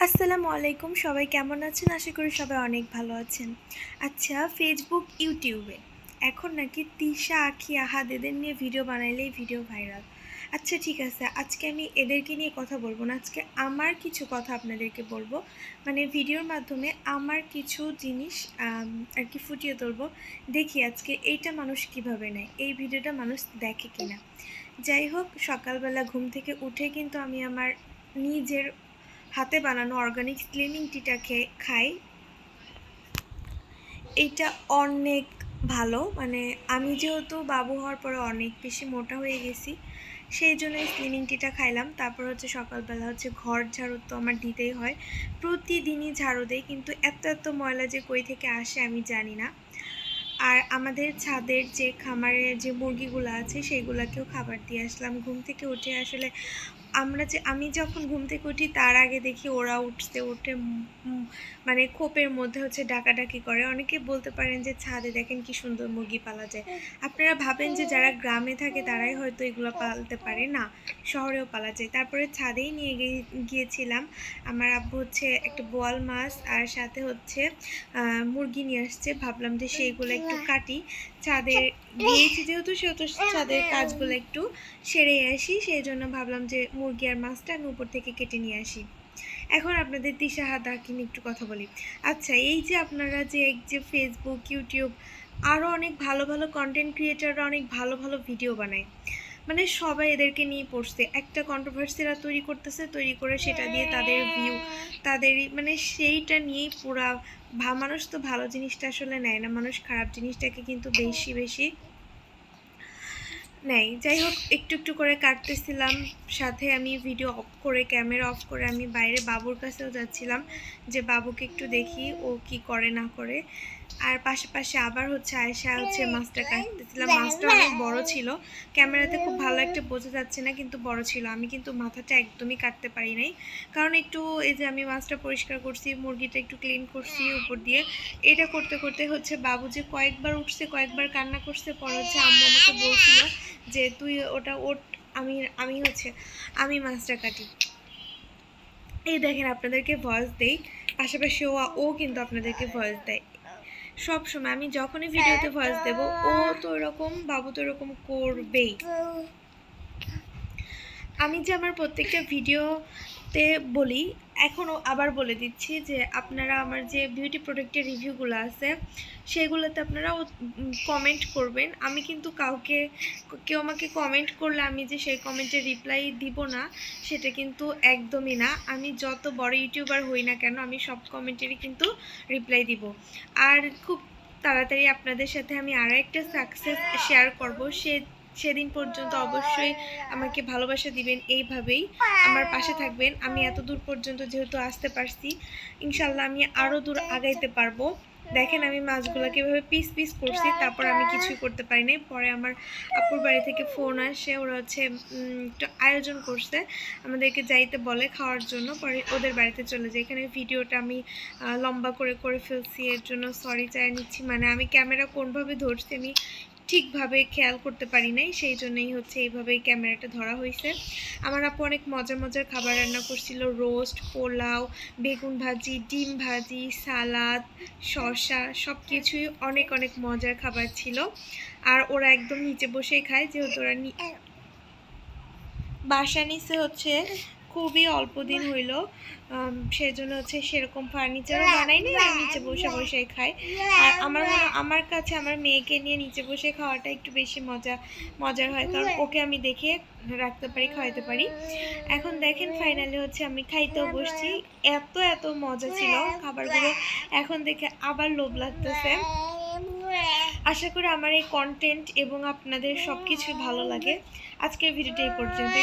আসসালামু আলাইকুম, সবাই কেমন আছেন? আশা করি সবাই অনেক ভালো আছেন। আচ্ছা, ফেসবুক, ইউটিউবে এখন নাকি তিশা, আঁখি, আহাদ এদের নিয়ে ভিডিও বানাইলেই ভিডিও ভাইরাল। আচ্ছা ঠিক আছে, আজকে আমি এদেরকে নিয়ে কথা বলবো না, আজকে আমার কিছু কথা আপনাদেরকে বলবো। মানে ভিডিওর মাধ্যমে আমার কিছু জিনিস আর কি ফুটিয়ে তুলবো। দেখি আজকে এইটা মানুষ কিভাবে নেয়, এই ভিডিওটা মানুষ দেখে কিনা। যাই হোক, সকালবেলা ঘুম থেকে উঠে কিন্তু আমি আমার নিজের হাতে বানানো অর্গানিক স্লিমিং টিটা খাই। এইটা অনেক ভালো, মানে আমি যেহেতু বাবু হওয়ার পরে অনেক বেশি মোটা হয়ে গেছি, সেই জন্য এই স্লিমিং টিটা খাইলাম। তারপর হচ্ছে সকালবেলা হচ্ছে ঘর ঝাড়ু তো আমার দিতেই হয়, প্রতিদিনই ঝাড়ু দেয়, কিন্তু এত এত ময়লা যে কই থেকে আসে আমি জানি না। আর আমাদের ছাদের যে খামারের যে মুরগিগুলো আছে সেইগুলোকেও খাবার দিয়ে আসলাম। ঘুম থেকে উঠে আসলে আমি যখন ঘুম থেকে উঠি তার আগে দেখি ওরা উঠে মানে খোপের মধ্যে হচ্ছে ডাকাডাকি করে। অনেকে বলতে পারেন যে ছাদে দেখেন কি সুন্দর মুরগি পালা যায়। আপনারা ভাবেন যে যারা গ্রামে থাকে তারাই হয়তো এগুলো পালতে পারে, না, শহরেও পালা যায়। তারপরে ছাদেই নিয়ে গিয়েছিলাম। আমার আব্বু হচ্ছে একটা বোয়াল মাছ আর সাথে হচ্ছে মুরগি নিয়ে আসছে। ভাবলাম যে সেইগুলো একটু কাটি, ছাদে গিয়েছি যেহেতু সেহেতু ছাদের কাজগুলো একটু সেরে আসি, সেই জন্য ভাবলাম যে মুরগি আর মাছটা আমি উপর থেকে কেটে নিয়ে আসি। এখন আপনাদের দিশা হাদাকে নিয়ে একটু কথা বলি। আচ্ছা, এই যে আপনারা যে ফেসবুক, ইউটিউব, আরও অনেক ভালো ভালো কন্টেন্ট ক্রিয়েটাররা অনেক ভালো ভালো ভিডিও বানায়, মানে সবাই এদেরকে নিয়ে পড়ছে, একটা কন্ট্রোভার্সিরা তৈরি করতেছে, তৈরি করে সেটা দিয়ে তাদের ভিউ, তাদেরই মানে সেইটা নিয়েই পুরা মানুষ তো ভালো জিনিসটা আসলে নেয় না, মানুষ খারাপ জিনিসটাকে কিন্তু বেশি বেশি নেই। যাই হোক, একটু একটু করে কাটতেছিলাম, সাথে আমি ভিডিও অফ করে, ক্যামেরা অফ করে আমি বাইরে বাবুর কাছেও যাচ্ছিলাম যে বাবুকে একটু দেখি ও কি করে না করে। আর পাশে আবার হচ্ছে আয়েশা হচ্ছে মাছটা কাটতেছিলাম। মাছটা অনেক বড় ছিল, ক্যামেরাতে খুব ভালো একটা বোঝা যাচ্ছে না, কিন্তু বড় ছিল। আমি কিন্তু মাথাটা একদমই কাটতে পারি নাই, কারণ একটু এই যে আমি মাছটা পরিষ্কার করছি, মুরগিটা একটু ক্লিন করছি উপর দিয়ে, এটা করতে করতে হচ্ছে বাবু যে কয়েকবার উঠছে, কয়েকবার কান্না করছে। পরে হচ্ছে আম্মু আমাকে বলছিল যে তুই ওটা ওঠ, আমি আমি হচ্ছে আমি মাছটা কাটি। এই দেখেন, আপনাদেরকে ভয়েস দেই, পাশাপাশি ও কিন্তু আপনাদেরকে ভয়েস দেয় সব সময়। আমি যখনই ভিডিওতে ভয়েস দেব, ও তো এরকম, বাবু তো এরকম করবেই। আমি যে আমার প্রত্যেকটা ভিডিওতে বলি, এখনও আবার বলে দিচ্ছি যে আপনারা আমার যে বিউটি প্রোডাক্টের রিভিউগুলো আছে সেগুলোতে আপনারা কমেন্ট করবেন। আমি কিন্তু কেউ আমাকে কমেন্ট করলে আমি যে সেই কমেন্টের রিপ্লাই দিব না, সেটা কিন্তু একদমই না। আমি যত বড় ইউটিউবার হই না কেন, আমি সব কমেন্টেরই কিন্তু রিপ্লাই দিব। আর খুব তাড়াতাড়ি আপনাদের সাথে আমি আরও একটা সাকসেস শেয়ার করব, সেদিন পর্যন্ত অবশ্যই আমাকে ভালোবাসা দিবেন, এইভাবেই আমার পাশে থাকবেন। আমি এত দূর পর্যন্ত যেহেতু আসতে পারছি, ইনশাল্লাহ আমি আরও দূর আগাইতে পারবো। দেখেন আমি মাছগুলোকে এভাবে পিস পিস করছি, তারপর আমি কিছুই করতে পারি নাই। পরে আমার আপুর বাড়ি থেকে ফোন আসে, ওরা হচ্ছে একটু আয়োজন করছে, আমাদেরকে যাইতে বলে খাওয়ার জন্য। পরে ওদের বাড়িতে চলে যাই। এখানে ভিডিওটা আমি লম্বা করে ফেলছি, এর জন্য সরি চাই নিচ্ছি। মানে আমি ক্যামেরা কোনভাবে ধরছি আমি ঠিকভাবে খেয়াল করতে পারি নাই, সেই জন্যই হচ্ছে এইভাবেই ক্যামেরাটা ধরা হয়েছে। আমার আপু অনেক মজার মজার খাবার রান্না করছিল, রোস্ট, পোলাও, বেগুন ভাজি, ডিম ভাজি, সালাদ, শসা, সব কিছুই অনেক অনেক মজার খাবার ছিল। আর ওরা একদম নিচে বসেই খায়, যেহেতু ওরা বাসা নিচে হচ্ছে খুবই অল্প দিন হইল, সেই জন্য হচ্ছে সেরকম ফার্নিচারও বানাই নি, আর নিচে বসে খাই। আর আমার কাছে আমার মেয়েকে নিয়ে নিচে বসে খাওয়াটা একটু বেশি মজার হয়, কারণ ওকে আমি দেখে রাখতে পারি, খাওয়াইতে পারি। এখন দেখেন ফাইনালি হচ্ছে আমি খাইতেও বসছি, এত এত মজা ছিল খাবারগুলো, এখন দেখে আবার লোভ লাগতেছে। আশা করি আমার এই কন্টেন্ট এবং আপনাদের সব কিছু ভালো লাগে। আজকের ভিডিওটা এই পর্যন্ত।